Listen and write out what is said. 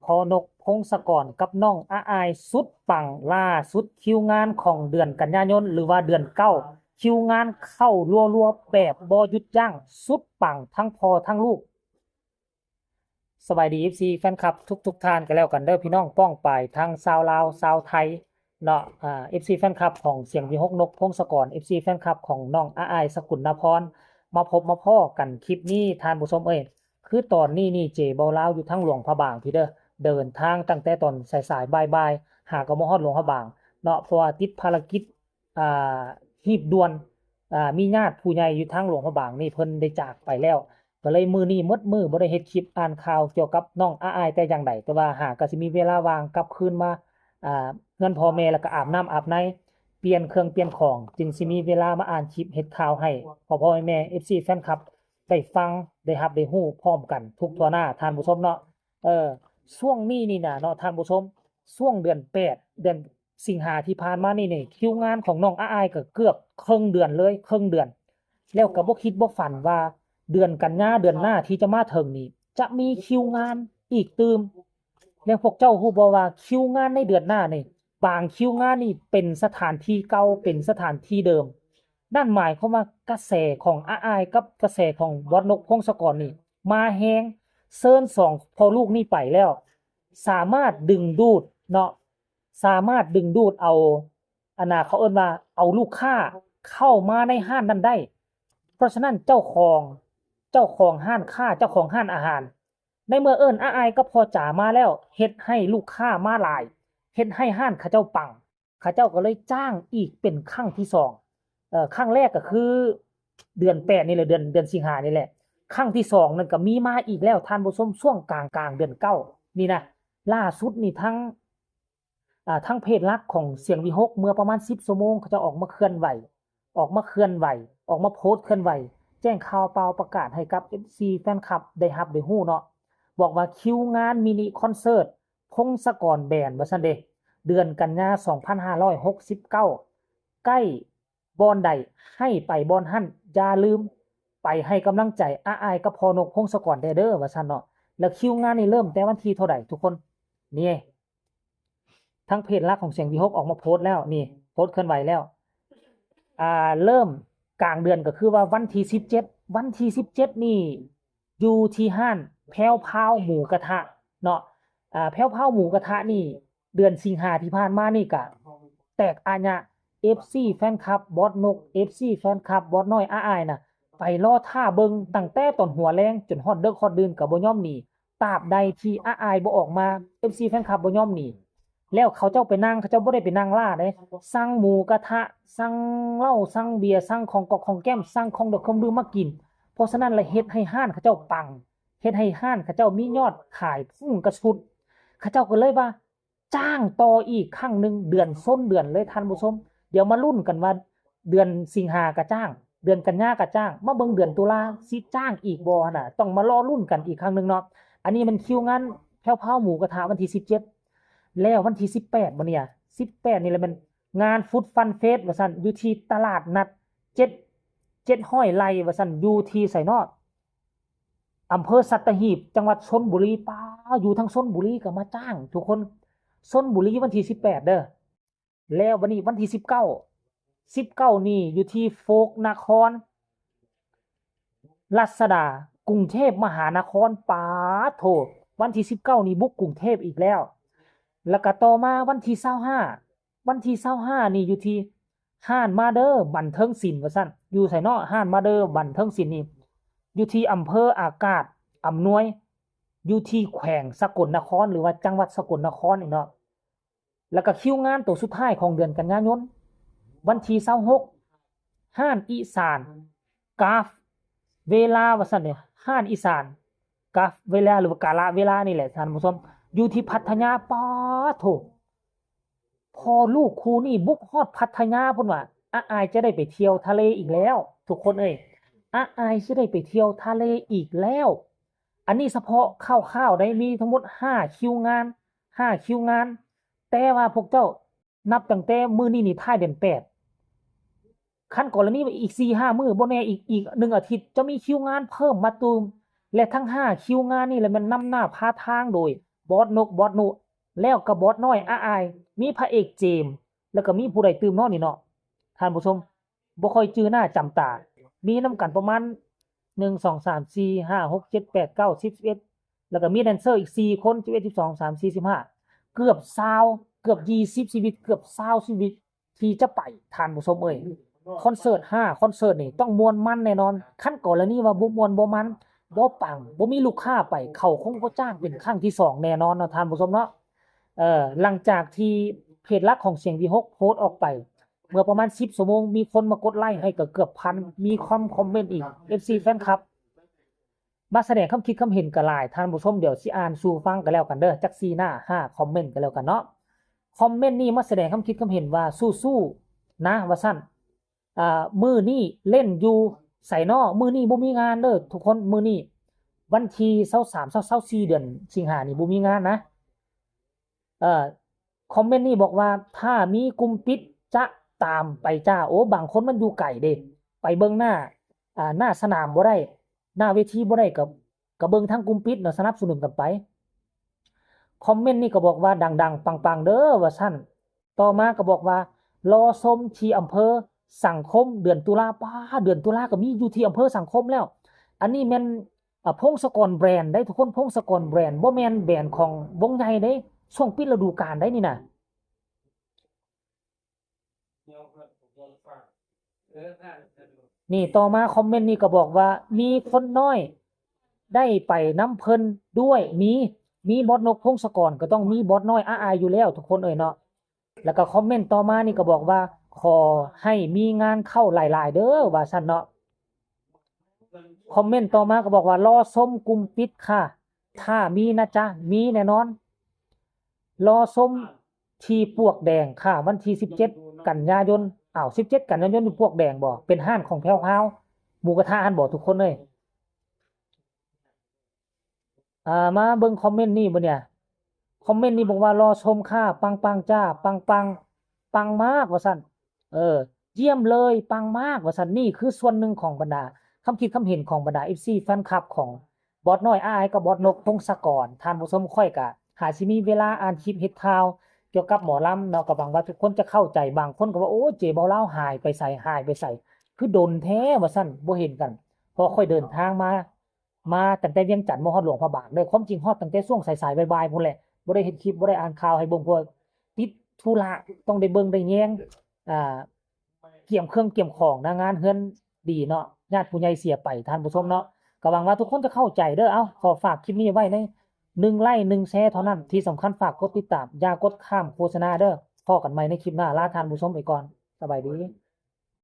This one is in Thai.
พอนกพงศกรกับน้องอาอายสุดปังล่าสุดคิวงานของเดือนกันยายนหรือว่าเดือนเก้าคิวงานเข้ารัวๆแบบบ่หยุดยั้งสุดปังทั้งพ่อทั้งลูกสบายดี FC แฟนคลับทุกท่านกันแล้วกันเด้อพี่น้องป้องปายทั้งชาวลาวชาวไทยเนาะFC แฟนคลับของเสียงวิหกนกพงศกร FC แฟนคลับของน้องอาอายสกุลนพรมาพบมาพ้อกันคลิปนี้ทานผู้ชมคือตอนนี้นี่เจเบาลาวอยู่ทั้งหลวงพระบางพี่เด้อเดินทางตั้งแต่ตอนสายๆบ่ายๆหาก็มาฮอดหลวงพระบางเนาะเพราะว่าติดภารกิจอ่าฮีบด่วนมีญาติผู้ใหญ่อยู่ทั้งหลวงพระบางนี่เพิ่นได้จากไปแล้ว ก็เลยมื้อนี้หมดมื้อบ่ได้เฮ็ดคลิปอ่านข่าวเกี่ยวกับน้องอาอายแต่อย่างใดแต่ว่าหากก็สิมีเวลาว่างกลับคืนมาอ่าเฮือนพ่อแม่แล้วก็อาบน้ำอาบในเปลี่ยนเครื่องเปลี่ยนของจึงสิมีเวลามาอ่านคลิปเฮ็ดข่าวให้พ่อแม่ FC แฟนคลับได้ฟังได้รับได้รู้พร้อมกันทุกทั่วหน้าท่านผู้ชมเนาะเออช่วงนี้นี่น่ะเนาะท่านผู้ชมช่วงเดือน8เดือนสิงหาที่ผ่านมานี่คิวงานของน้องอาอายก็เกือบครึ่งเดือนเลยครึ่งเดือนแล้วก็บ่คิดบ่ฝันว่า เดือนกันยาเดือนหน้าที่จะมาถึงนี้จะมีคิวงานอีกตืมแล้วพวกเจ้าฮู้บ่ว่าคิวงานในเดือนหน้านี่บางคิวงานนี่เป็นสถานที่เก่าเป็นสถานที่เดิมนั่นหมายความว่ากระแสของอาอายกับกระแสของบอสนกพงศกรนี่มาแฮงเซิ้นสองพอลูกนี่ไปแล้วสามารถดึงดูดเนาะสามารถดึงดูดเอาอันน่ะเขาเอิ้นว่าเอาลูกค้าเข้ามาในห้านนั้นได้เพราะฉะนั้นเจ้าของห้านค้าเจ้าของห้านอาหารในเมื่อเอิ้นอาอายกับพ่อจ๋ามาแล้วเฮ็ดให้ลูกค้ามาหลายเฮ็ดให้ห้านเขาเจ้าปังเขาเจ้าก็เลยจ้างอีกเป็นครั้งที่2ครั้งแรกก็คือเดือน8นี่แหละเดือนสิงหานี่แหละครั้งที่2นั่นก็มีมาอีกแล้วท่านผู้ชมช่วงกลางๆเดือน9นี่นะล่าสุดนี่ทั้งเพจหลักของเสียงวิหกเมื่อประมาณ10ชั่วโมงเขาจะออกมาเคลื่อนไหวออกมาเคลื่อนไหวออกมาโพสต์เคลื่อนไหว แจ้งข่าวเปล่าประกาศให้กับ FC แฟนคลับได้รับได้ฮู้เนาะบอกว่าคิวงานมินิคอนเสิร์ตพงศกรแบนด์ว่าซั่นเด้เดือนกันยา2569ใกล้บอนใดให้ไปบอนหั่นอย่าลืมไปให้กำลังใจอาอายกับพอนกพงศกรเด้อว่าซั่นเนาะแล้วคิวงานนี่เริ่มแต่วันที่เท่าใดทุกคนนี่ทั้งเพจหลักของเสียงวิหกออกมาโพสต์แล้วนี่โพสต์เคลื่อนไหวแล้ว เริ่มกลางเดือนก็คือว่าวันที่17นี่อยู่ที่ห้านแพ้วพราวหมูกระทะเนาะแพ้วพราวหมูกระทะนี่เดือนสิงหาที่ผ่านมานี่ก็แตกอาญะ FC แฟนคลับบอสนก FC แฟนคลับบอสน้อยอ้ายๆน่ะไปรอท่าเบิ่งตั้งแต่ตอนหัวแรงจนฮอดดึกฮอดดื่นก็บ่ยอมหนีตราบใดที่อ้ายๆบ่ออกมา FC แฟนคลับบ่ยอมหนีแล้วเขาเจ้าไปนั่งเขาเจ้าบ่ได้ไปนั่งล่าเด้สั่งหมูกระทะสั่งเหล้าสั่งเบียร์สั่งของกอกของแก้มสั่งของดอกของดื่มมากินเพราะฉะนั้นเลยเฮ็ดให้ห้านเขาเจ้าปังเฮ็ดให้ห้านเขาเจ้ามียอดขายพุ่งกระฉุดเขาเจ้าก็เลยว่าจ้างต่ออีกครั้งหนึ่งเดือนส้นเดือนเลยท่านผู้ชมเดี๋ยวมาลุ้นกันว่าเดือนสิงหาก็จ้างเดือนกันยาก็จ้างมาเบิ่งเดือนตุลาสิจ้างอีกบ่น่ะต้องมารอลุ้นกันอีกครั้งหนึ่งเนาะอันนี้มันคิวงานแผ่วๆหมูกระทะวันที่17แล้ววันที่18บ่เนี่ย18นี่แหละมันงานฟุตฟันเฟสว่าซั่นอยู่ที่ตลาดนัด700ไร่ว่าซั่นอยู่ที่ไสเนาะอำเภอสัตหีบจังหวัดชลบุรีป๊าอยู่ทางชลบุรีก็มาจ้างทุกคนชลบุรีวันที่18เด้อแล้ววันนี้วันที่19นี่อยู่ที่โฟกนครรัศดากรุงเทพมหานครป๊าโถวันที่19นี่บุกกรุงเทพอีกแล้วแล้วก็ต่อมาวันที่25นี่อยู่ที่ห้านมาเดอร์บันเทิงศิลป์ว่าซั่นอยู่ไสเนาะห้านมาเดอร์บันเทิงศิลป์นี่อยู่ที่อำเภออากาศอำนวยอยู่ที่แขวงสกลนครหรือว่าจังหวัดสกลนครนี่เนาะแล้วก็คิวงานตัวสุดท้ายของเดือนกันยายนวันที่26ห้านอีสานกราฟเวลาว่าซั่นเนี่ยห้านอีสานกราฟเวลาหรือว่ากาลเวลานี่แหละท่านผู้ชมอยู่ที่พัทยาป๊าโถ พอลูกครูนี่บุกฮอดพัทยาพุ่นว่าอาอายจะได้ไปเที่ยวทะเลอีกแล้วทุกคนอาอายจะได้ไปเที่ยวทะเลอีกแล้วอันนี้เฉพาะคร่าวๆได้มีทั้งหมด5 คิวงานแต่ว่าพวกเจ้านับตั้งแต่มื้อนี้นี่ท้ายเดือน8คันกรณีอีก4-5มื้อบ่แน่อีก1อาทิตย์จะมีคิวงานเพิ่มมาตูมและทั้ง5คิวงานนี่แหละมันนำหน้าพาทางโดย บอสนกบอสนุแล้วก็บอสน้อยอาอายมีพระเอกเจมส์แล้วก็มีผู้ใดตื่มเนาะนี่เนาะท่านผู้ชมบ่ค่อยจื้อหน้าจำตามีนำกันประมาณ1 2 3 4 5 6 7 8 9 10 11แล้วก็มีแดนเซอร์อีก4คน11 12 13 14 15เกือบ20เกือบ20ชีวิตเกือบ20ชีวิตที่จะไปท่านผู้ชมเอ้ยคอนเสิร์ต5คอนเสิร์ตนี่ต้องม่วนมันแน่นอนคันกรณีว่าบ่ม่วนบ่มันบ่ปังบ่มีลูกค้าไปเขาคงบ่จ้างเป็นครั้งที่2แน่นอนเนาะท่านผู้ชมเนาะหลังจากที่เพจหลักของเสียงวี6โพสต์ออกไปเมื่อประมาณ10ชั่วโมงมีคนมากดไลค์ให้ก็เกือบพันมีคอมเมนต์อีก FC แฟนคลับมาแสดงความคิดความเห็นก็หลายท่านผู้ชมเดี๋ยวสิอ่านสู่ฟังกันแล้วกันเด้อจัก4หน้า5คอมเมนต์กันแล้วกันเนาะคอมเมนต์นี้มาแสดงความคิดความเห็นว่าสู้ๆนะว่าซั่นมื้อนี้เล่นอยู่ไสน้อมื้อนี้บ่มีงานเด้อทุกคนมื้อนี้วันที่23 24เดือนสิงหานี่บ่มีงานนะเอ่อคอมเมนต์นี้บอกว่าถ้ามีกลุ่มปิดจะตามไปจ้าโอ้บางคนมันอยู่ไกลเด้ไปเบิ่งหน้าหน้าสนามบ่ได้หน้าเวทีบ่ได้ก็เบิ่งทางกลุ่มปิดเนาะสนับสนุนกันไปคอมเมนต์นี้ก็บอกว่าดังๆปังๆเด้อว่าซั่นต่อมาก็บอกว่ารอชมที่อำเภอสังคมเดือนตุลาป้าเดือนตุลาก็มีอยู่ที่อำเภอสังคมแล้วอันนี้แม่นพงศกรแบรนด์ได้ทุกคนพงศกรแบรนด์บ่แม่นแบรนด์ของวงใหญ่เด้ช่วงปิดฤดูกาลได้นี่น่ะนี่ต่อมาคอมเมนต์นี้ก็บอกว่ามีคนน้อยได้ไปน้ำเพิ่นด้วยมีบอสนกพงศกรก็ต้องมีบอสน้อยอาอายอยู่แล้วทุกคนเอ่ยเนาะแล้วก็คอมเมนต์ต่อมานี่ก็บอกว่าขอให้มีงานเข้าหลายๆเด้อว่าซั่นเนาะคอมเมนต์ต่อมาก็บอกว่ารอชมกลุ่มปิดค่ะถ้ามีนะจ๊ะมีแน่นอนรอชมที่ปลวกแดงค่ะวันที่17กันยายน17กันยายนอยู่ปลวกแดงบ่เป็นห้านของแพรวพราวหมูกระทะอันบ่ทุกคนเอ้ยมาเบิ่งคอมเมนต์นี้บ่เนี่ยคอมเมนต์นี้บอกว่ารอชมค่ะปังๆจ้าปังๆปังมากว่าซั่นเยี่ยมเลยปังมากว่าซั่นนี่คือส่วนหนึ่งของบรรดาคำคิดคำเห็นของบรรดา FC แฟนคลับของบอสน้อยอ้ายกับบอสนกพงศกรท่านผู้ชมค่อยก็หาสิมีเวลาอ่านคลิปเฮ็ดข่าวเกี่ยวกับหมอลำเนาะก็หวังว่าทุกคนจะเข้าใจบางคนก็ว่าโอ้เจเบาเล่าหายไปไสหายไปไสคือดนแท้ว่าซั่นบ่เห็นกันพอค่อยเดินทางมาตั้งแต่เวียงจันทน์มาฮอดหลวงพระบางเด้อความจริงฮอดตั้งแต่ช่วงสายๆบ่ายๆพุ่นแหละบ่ได้เฮ็ดคลิปบ่ได้อ่านข่าวให้เบิ่งเพราะว่าติดธุระต้องได้เบิ่งได้แยงอ่าเกี่ยมเครื่องเกี่ยมของนะงานเฮือนดีเนาะญาติผู้ใหญ่เสียไปท่านผู้ชมเนาะก็หวังว่าทุกคนจะเข้าใจเด้อเอ้าขอฝากคลิปนี้ไว้ใน1ไลค์1แชร์เท่านั้นที่สำคัญฝากกดติดตามอย่ากดข้ามโฆษณาเด้อพอกันใหม่ในคลิปหน้าลาท่านผู้ชมไปก่อนสบายดี